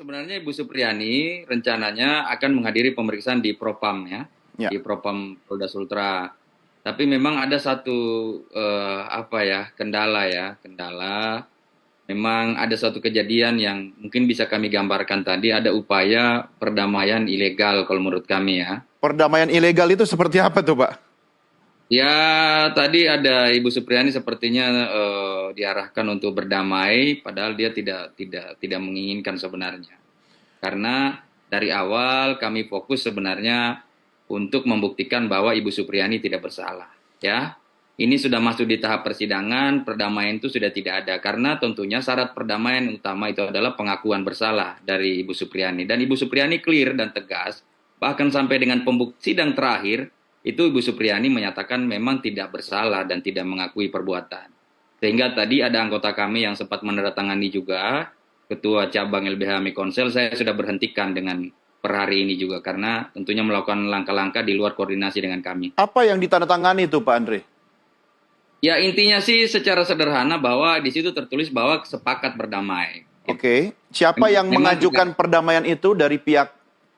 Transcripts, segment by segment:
sebenarnya Ibu Supriyani rencananya akan menghadiri pemeriksaan di Propam ya, Ya. di Propam Polda Sultra. Tapi memang ada satu kendala. Memang ada suatu kejadian yang mungkin bisa kami gambarkan tadi, ada upaya perdamaian ilegal kalau menurut kami ya. Perdamaian ilegal itu seperti apa tuh, Pak? Ya, tadi ada Ibu Supriyani sepertinya diarahkan untuk berdamai, padahal dia tidak menginginkan sebenarnya. Karena dari awal kami fokus sebenarnya untuk membuktikan bahwa Ibu Supriyani tidak bersalah. Ya, ini sudah masuk di tahap persidangan, perdamaian itu sudah tidak ada. Karena tentunya syarat perdamaian utama itu adalah pengakuan bersalah dari Ibu Supriyani. Dan Ibu Supriyani clear dan tegas, bahkan sampai dengan sidang terakhir, itu Ibu Supriyani menyatakan memang tidak bersalah dan tidak mengakui perbuatan. Sehingga tadi ada anggota kami yang sempat menandatangani juga, Ketua Cabang LBH Mikonsel, saya sudah berhentikan dengan per hari ini juga, karena tentunya melakukan langkah-langkah di luar koordinasi dengan kami. Apa yang ditandatangani itu, Pak Andre? Ya intinya sih secara sederhana bahwa di situ tertulis bahwa sepakat berdamai. Oke. Siapa yang mengajukan perdamaian itu, dari pihak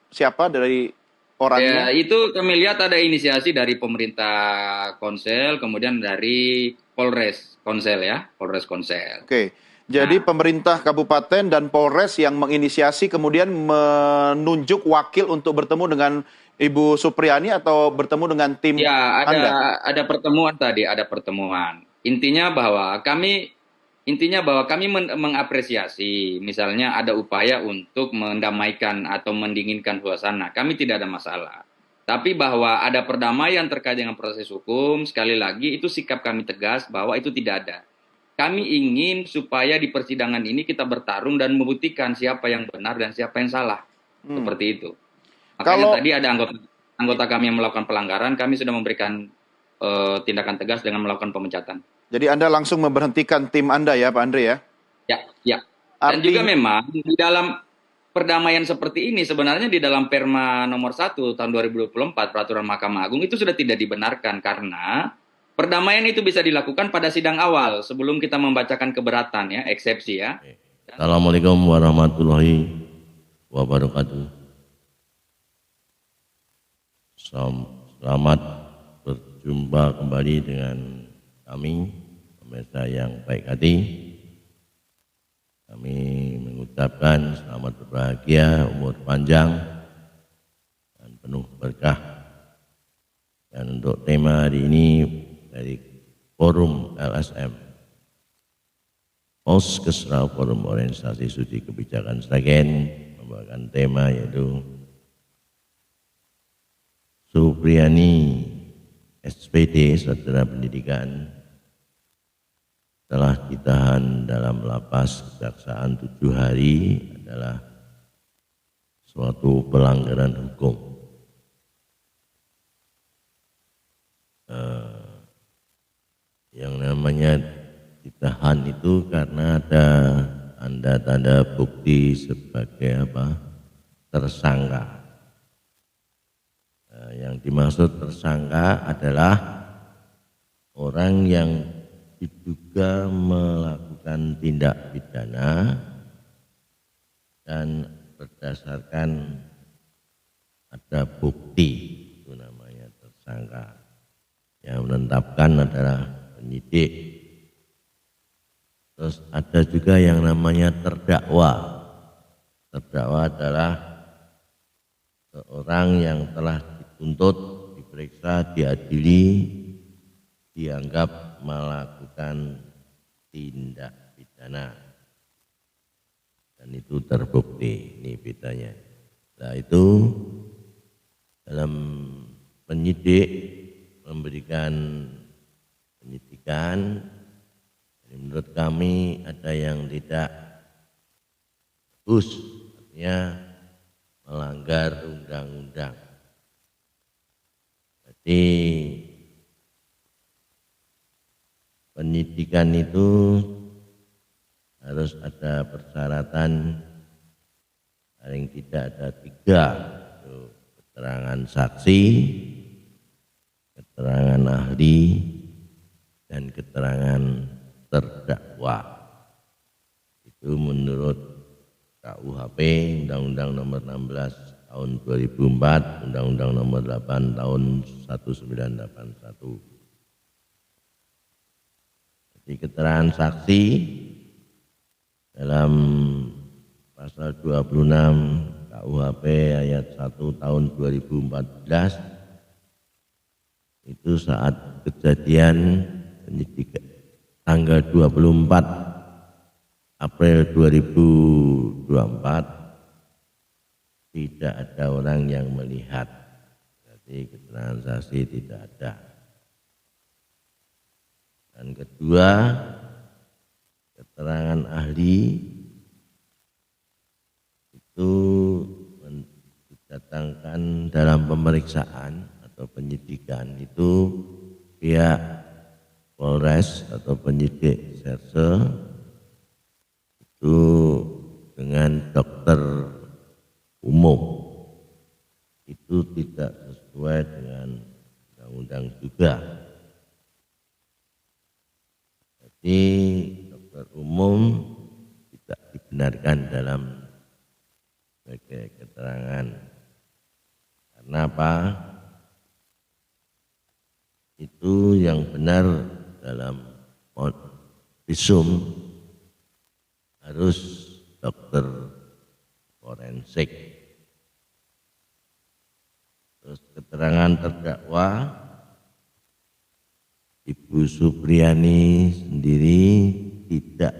siapa, dari orangnya? Ya, itu kami lihat ada inisiasi dari pemerintah Konsel, kemudian dari Polres Konsel ya, Polres Konsel. Oke. Jadi pemerintah kabupaten dan Polres yang menginisiasi kemudian menunjuk wakil untuk bertemu dengan Ibu Supriyani atau bertemu dengan tim Ya, Anda? ada pertemuan tadi, ada pertemuan. Intinya bahwa kami mengapresiasi, misalnya ada upaya untuk mendamaikan atau mendinginkan suasana. Kami tidak ada masalah. Tapi bahwa ada perdamaian terkait dengan proses hukum, sekali lagi itu sikap kami tegas bahwa itu tidak ada. Kami ingin supaya di persidangan ini kita bertarung dan membuktikan siapa yang benar dan siapa yang salah. Seperti itu. Makanya tadi ada anggota kami yang melakukan pelanggaran, kami sudah memberikan tindakan tegas dengan melakukan pemecatan. Jadi Anda langsung memberhentikan tim Anda ya, Pak Andre ya? Ya. Dan juga memang di dalam perdamaian seperti ini sebenarnya di dalam Perma nomor 1 tahun 2024 Peraturan Mahkamah Agung itu sudah tidak dibenarkan, karena perdamaian itu bisa dilakukan pada sidang awal sebelum kita membacakan keberatan ya, eksepsi ya. Assalamualaikum warahmatullahi wabarakatuh. Selamat berjumpa kembali dengan kami, pemirsa yang baik hati. Kami mengucapkan selamat berbahagia, umur panjang, dan penuh berkah. Dan untuk tema hari ini dari Forum LSM, Oskesra Forum Organisasi Studi Kebijakan Sragen, membawakan tema yaitu Supriyani SPD, Saudara Pendidikan, telah ditahan dalam lapas kejaksaan 7 hari adalah suatu pelanggaran hukum. Yang namanya ditahan itu karena ada tanda-tanda bukti sebagai tersangka. Yang dimaksud tersangka adalah orang yang diduga melakukan tindak pidana dan berdasarkan ada bukti, itu namanya tersangka. Yang menetapkan adalah penyidik. Terus ada juga yang namanya terdakwa. Terdakwa adalah seorang yang telah dituntut, diperiksa, diadili, dianggap melakukan tindak pidana dan itu terbukti. Ini bedanya. Nah, itu dalam penyidik memberikan penyidikan, menurut kami ada yang tidak bagus, artinya melanggar undang-undang. Jadi penyidikan itu harus ada persyaratan, paling tidak ada 3, keterangan saksi, keterangan ahli, dan keterangan terdakwa. Itu menurut KUHP, Undang-Undang Nomor 16 Tahun 2004, Undang-Undang Nomor 8 Tahun 1981. Jadi keterangan saksi dalam pasal 26 KUHP ayat 1 tahun 2014 itu saat kejadian penyidikan tanggal 24 April 2024 tidak ada orang yang melihat. Jadi keterangan saksi tidak ada. Dan kedua, keterangan ahli itu didatangkan dalam pemeriksaan atau penyidikan itu pihak Polres atau penyidik Serse itu dengan dokter umum itu tidak sesuai dengan undang-undang juga. Jadi dokter umum tidak dibenarkan dalam sebagai keterangan. Karena apa? Itu yang benar dalam visum harus dokter forensik. Terus keterangan terdakwa Ibu Supriani sendiri tidak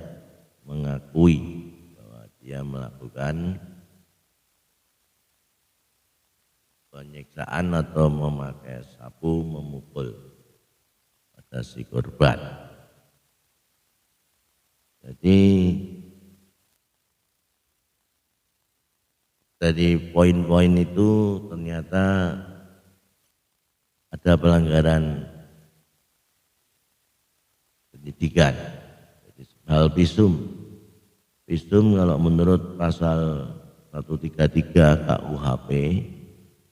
mengakui bahwa dia melakukan penyiksaan atau memakai sapu memukul pada si korban. Jadi dari poin-poin itu ternyata ada pelanggaran penyidikan. Jadi hal visum kalau menurut pasal 133 KUHP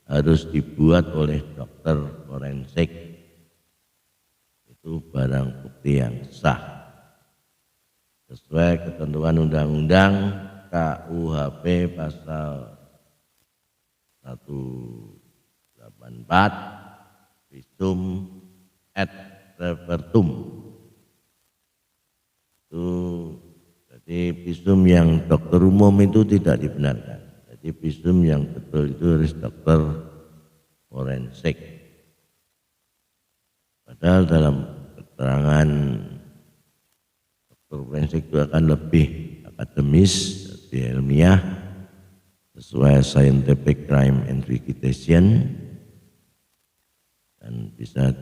harus dibuat oleh dokter forensik, itu barang bukti yang sah sesuai ketentuan undang-undang KUHP pasal 184 visum et repertum. Itu jadi visum yang dokter umum itu tidak dibenarkan. Jadi visum yang betul itu harus dokter forensik. Padahal dalam keterangan dokter forensik itu akan lebih akademis, lebih ilmiah, sesuai scientific crime investigation dan bisa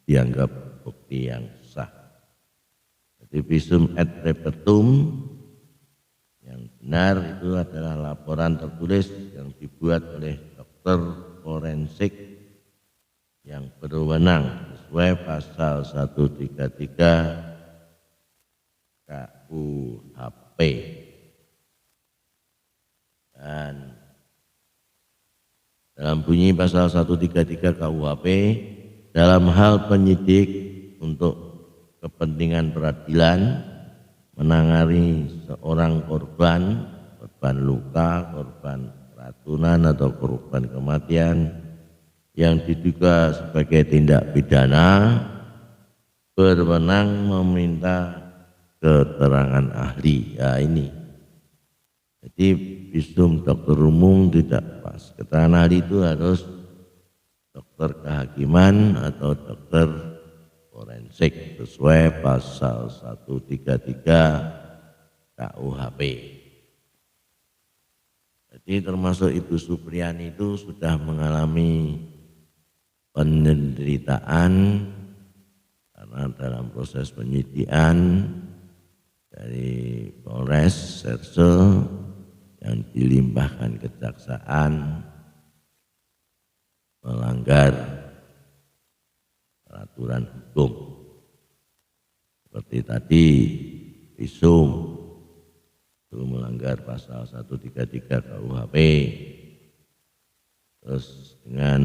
dianggap bukti yang sah. Jadi visum et repertum yang benar itu adalah laporan tertulis yang dibuat oleh dokter forensik yang berwenang sesuai pasal 133 KUHP. Dan dalam bunyi pasal 133 KUHP dalam hal penyidik untuk kepentingan peradilan menangani seorang korban luka, korban keracunan atau korban kematian yang diduga sebagai tindak pidana berwenang meminta keterangan ahli. Ya ini. Jadi visum dokter umum tidak pas. Keterangan ahli itu harus dokter kehakiman atau dokter forensik sesuai pasal 133 KUHP. Jadi termasuk Ibu Supriani itu sudah mengalami penderitaan karena dalam proses penyidikan dari Polres Serse yang dilimpahkan kejaksaan melanggar peraturan hukum. Seperti tadi visum itu melanggar pasal 133 KUHP. Terus dengan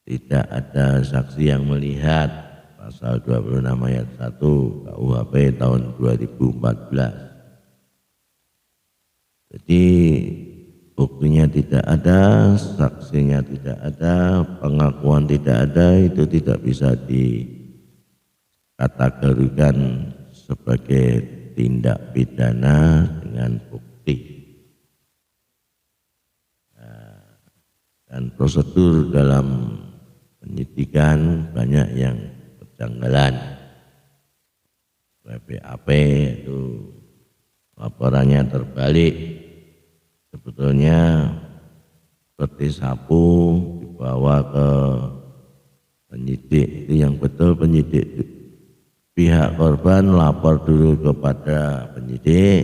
tidak ada saksi yang melihat pasal 26 ayat 1 KUHP tahun 2014. Jadi buktinya tidak ada, saksinya tidak ada, pengakuan tidak ada, itu tidak bisa dikategorikan sebagai tindak pidana dengan bukti. Dan prosedur dalam penyidikan banyak yang kejanggalan. BAP itu laporannya terbalik. Sebetulnya seperti sapu dibawa ke penyidik, itu yang betul penyidik pihak korban lapor dulu kepada penyidik,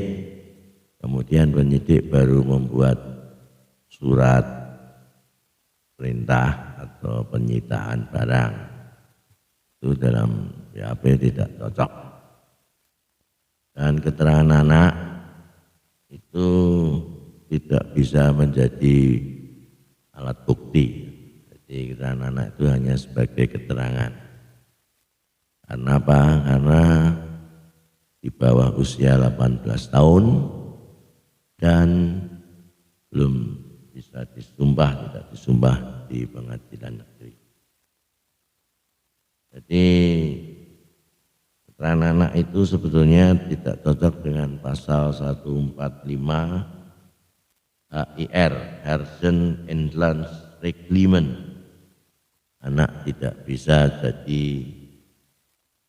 kemudian penyidik baru membuat surat perintah atau penyitaan barang. Itu dalam BAP tidak cocok. Dan keterangan anak itu tidak bisa menjadi alat bukti. Jadi keterangan anak itu hanya sebagai keterangan. Karena apa? Karena di bawah usia 18 tahun dan belum bisa disumpah, tidak disumpah di pengadilan negeri. Jadi keterangan anak itu sebetulnya tidak cocok dengan pasal 145 HIR, Hersen Inland Reglement. Anak tidak bisa jadi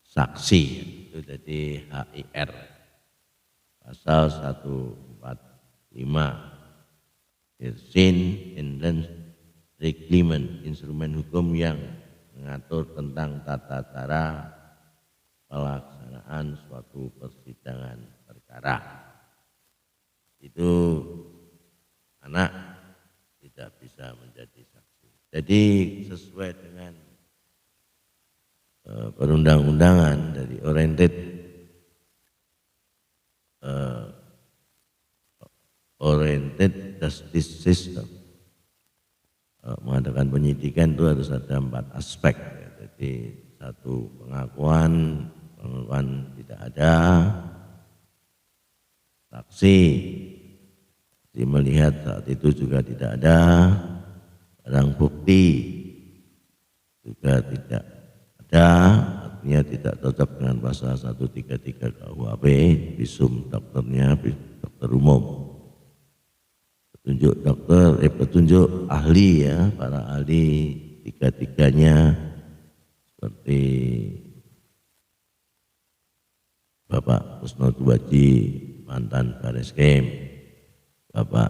saksi, itu jadi HIR. Pasal 145 Hersen Inland Reglement, instrumen hukum yang mengatur tentang tata cara pelaksanaan suatu persidangan perkara. Itu anak tidak bisa menjadi saksi. Jadi sesuai dengan perundang-undangan dari oriented justice system, mengadakan penyidikan itu harus ada 4 aspek. Jadi satu, pengakuan tidak ada, saksi melihat saat itu juga tidak ada, barang bukti juga tidak ada, artinya tidak cocok dengan pasal 133 KUHP, visum dokternya dokter umum, petunjuk ahli ya, para ahli tiga-tiganya seperti Bapak Kusno Tuwaji, mantan Bareskrim, Bapak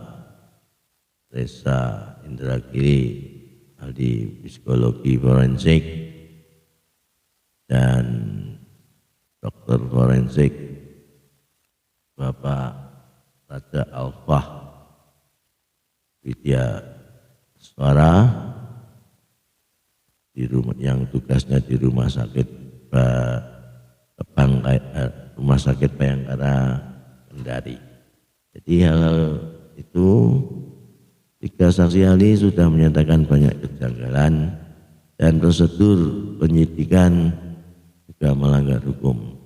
Reza Indragiri, ahli psikologi forensik, dan dokter forensik Bapak Raja Alfah Widya Suara yang tugasnya di Rumah Sakit Bayangkara Kendari. Jadi hal itu 3 saksi ahli sudah menyatakan banyak kejanggalan dan prosedur penyidikan juga melanggar hukum.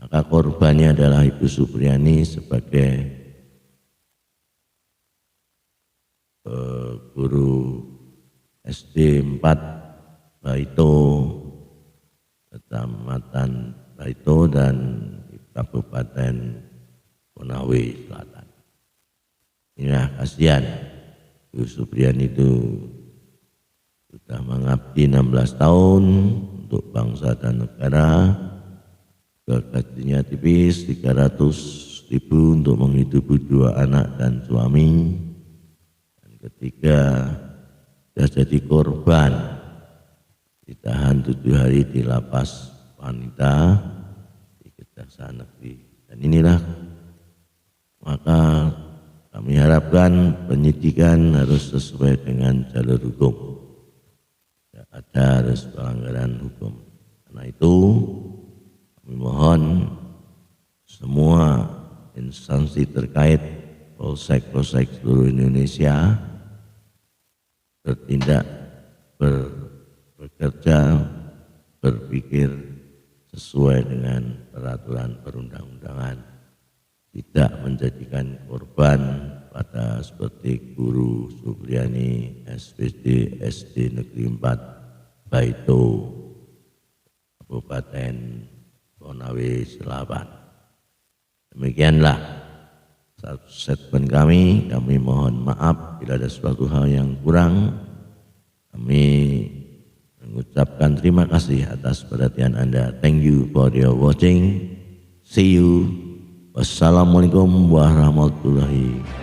Maka korbannya adalah Ibu Supriani sebagai guru SD 4 Baito, Kecamatan Baito dan Kabupaten Konawe Selatan. Inilah kasihan Ibu Supriani itu sudah mengabdi 16 tahun untuk bangsa dan negara, gajinya tipis 300.000 untuk menghidupi 2 anak dan suami. Dan ketiga, sudah jadi korban, ditahan 7 hari di lapas wanita di Kejaksaan Negeri. Dan inilah maka kami harapkan penyidikan harus sesuai dengan jalur hukum. Tidak ada harus pelanggaran hukum. Karena itu kami mohon semua instansi terkait, polsek-polsek seluruh Indonesia bertindak, bekerja, berpikir sesuai dengan peraturan perundang-undangan, tidak menjadikan korban peserta seperti Guru Supriyani, SPD SD Negeri 4 Baito, Kabupaten Konawe Selatan. Demikianlah satu statement kami mohon maaf bila ada suatu hal yang kurang. Kami mengucapkan terima kasih atas perhatian Anda. Thank you for your watching. See you. Wassalamualaikum warahmatullahi wabarakatuh.